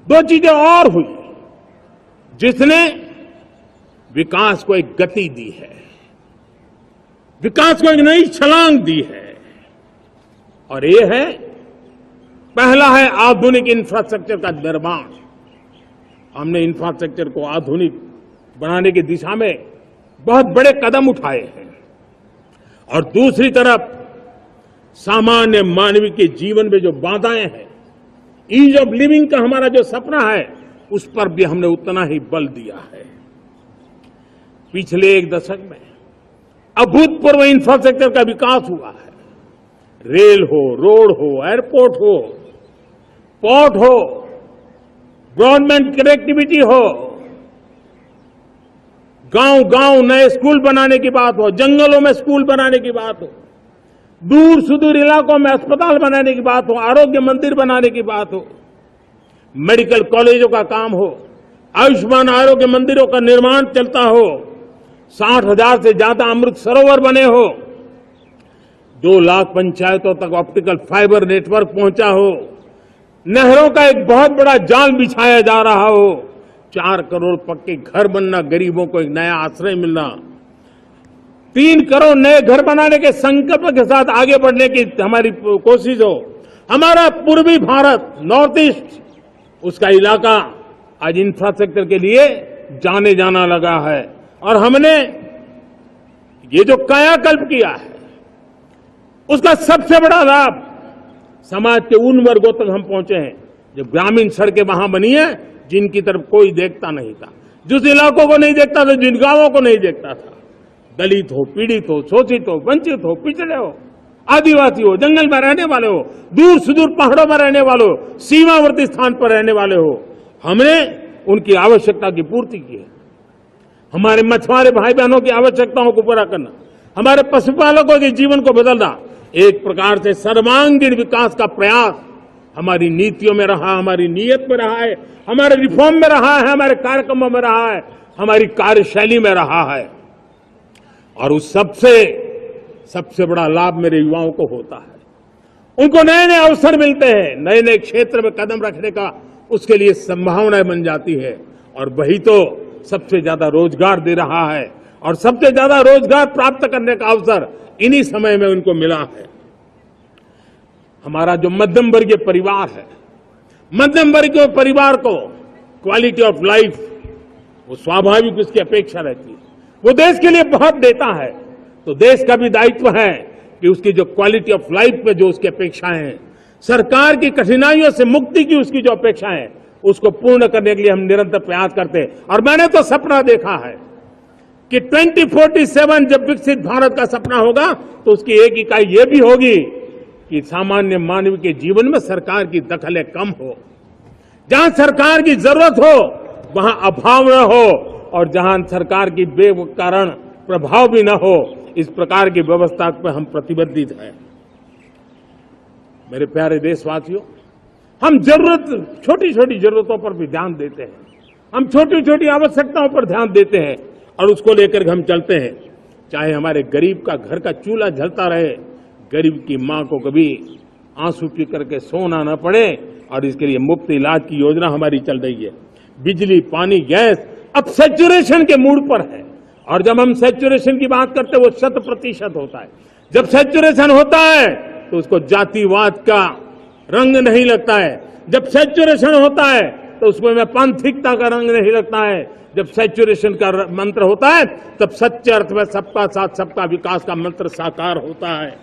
दो चीजें और हुई जिसने विकास को एक गति दी है, विकास को एक नई छलांग दी है, और ये है, पहला है आधुनिक इंफ्रास्ट्रक्चर का निर्माण। हमने इंफ्रास्ट्रक्चर को आधुनिक बनाने की दिशा में बहुत बड़े कदम उठाए हैं, और दूसरी तरफ सामान्य मानव के जीवन में जो बाधाएं हैं, ईज ऑफ लिविंग का हमारा जो सपना है, उस पर भी हमने उतना ही बल दिया है। पिछले एक दशक में अभूतपूर्व इंफ्रास्ट्रक्चर का विकास हुआ है। रेल हो, रोड हो, एयरपोर्ट हो, पोर्ट हो, ब्रॉडबैंड कनेक्टिविटी हो, गांव गांव नए स्कूल बनाने की बात हो, जंगलों में स्कूल बनाने की बात हो, दूर सुदूर इलाकों में अस्पताल बनाने की बात हो, आरोग्य मंदिर बनाने की बात हो, मेडिकल कॉलेजों का काम हो, आयुष्मान आरोग्य मंदिरों का निर्माण चलता हो, 60,000 से ज्यादा अमृत सरोवर बने हो, 2 लाख पंचायतों तक ऑप्टिकल फाइबर नेटवर्क पहुंचा हो, नहरों का एक बहुत बड़ा जाल बिछाया जा रहा हो, 4 करोड़ पक्के घर बनना, गरीबों को एक नया आश्रय मिलना, 3 करोड़ नए घर बनाने के संकल्प के साथ आगे बढ़ने की हमारी कोशिश हो। हमारा पूर्वी भारत, नॉर्थ ईस्ट, उसका इलाका आज इंफ्रास्ट्रक्चर के लिए जाने जाना लगा है, और हमने ये जो कायाकल्प किया है, उसका सबसे बड़ा लाभ समाज के उन वर्गों तक हम पहुंचे हैं जो ग्रामीण सड़कें वहां बनी है, जिनकी तरफ कोई देखता नहीं था, जिस इलाकों को नहीं देखता था, जिन गांवों को नहीं देखता था, दलित हो, पीड़ित हो, शोषित हो, वंचित हो, पिछड़े हो, आदिवासी हो, जंगल में रहने वाले हो, दूर सुदूर पहाड़ों में रहने वाले हो, सीमावर्ती स्थान पर रहने वाले हो, हमने उनकी आवश्यकता की पूर्ति की है। हमारे मछुआरे भाई बहनों की आवश्यकताओं को पूरा करना, हमारे पशुपालकों के जीवन को बदलना, एक प्रकार से सर्वांगीण विकास का प्रयास हमारी नीतियों में रहा, हमारी नीयत में रहा है, हमारे रिफॉर्म में रहा है, हमारे कार्यक्रमों में रहा है, हमारी कार्यशैली में रहा है। और उस सबसे बड़ा लाभ मेरे युवाओं को होता है। उनको नए नए अवसर मिलते हैं, नए नए क्षेत्र में कदम रखने का उसके लिए संभावनाएं बन जाती है, और वही तो सबसे ज्यादा रोजगार दे रहा है, और सबसे ज्यादा रोजगार प्राप्त करने का अवसर इन्हीं समय में उनको मिला है। हमारा जो मध्यम वर्गीय परिवार है, मध्यम वर्गीय परिवार को क्वालिटी ऑफ लाइफ, वो स्वाभाविक उसकी अपेक्षा रहती है, वो देश के लिए बहुत देता है, तो देश का भी दायित्व है कि उसकी जो क्वालिटी ऑफ लाइफ पे जो उसकी अपेक्षाएं हैं, सरकार की कठिनाइयों से मुक्ति की उसकी जो अपेक्षाएं हैं, उसको पूर्ण करने के लिए हम निरंतर प्रयास करते हैं। और मैंने तो सपना देखा है कि 2047 जब विकसित भारत का सपना होगा, तो उसकी एक इकाई ये भी होगी कि सामान्य मानव के जीवन में सरकार की दखलें कम हो, जहां सरकार की जरूरत हो वहां अभाव न हो, और जहां सरकार की बेकारण प्रभाव भी न हो, इस प्रकार की व्यवस्था पर हम प्रतिबद्ध हैं। मेरे प्यारे देशवासियों, हम छोटी छोटी जरूरतों पर भी ध्यान देते हैं, हम छोटी छोटी आवश्यकताओं पर ध्यान देते हैं, और उसको लेकर हम चलते हैं। चाहे हमारे गरीब का घर का चूल्हा जलता रहे, गरीब की मां को कभी आंसू पी करके सोना न पड़े, और इसके लिए मुफ्त इलाज की योजना हमारी चल रही है। बिजली, पानी, गैस अब सैचुरेशन के मूड पर है, और जब हम सैचुरेशन की बात करते हैं वो 100% होता है। जब सैचुरेशन होता है तो उसको जातिवाद का रंग नहीं लगता है, जब सैचुरेशन होता है तो उसमें पांथिकता का रंग नहीं लगता है, जब सैचुरेशन का मंत्र होता है तब सच्चे अर्थ में सबका साथ सबका विकास का मंत्र साकार होता है।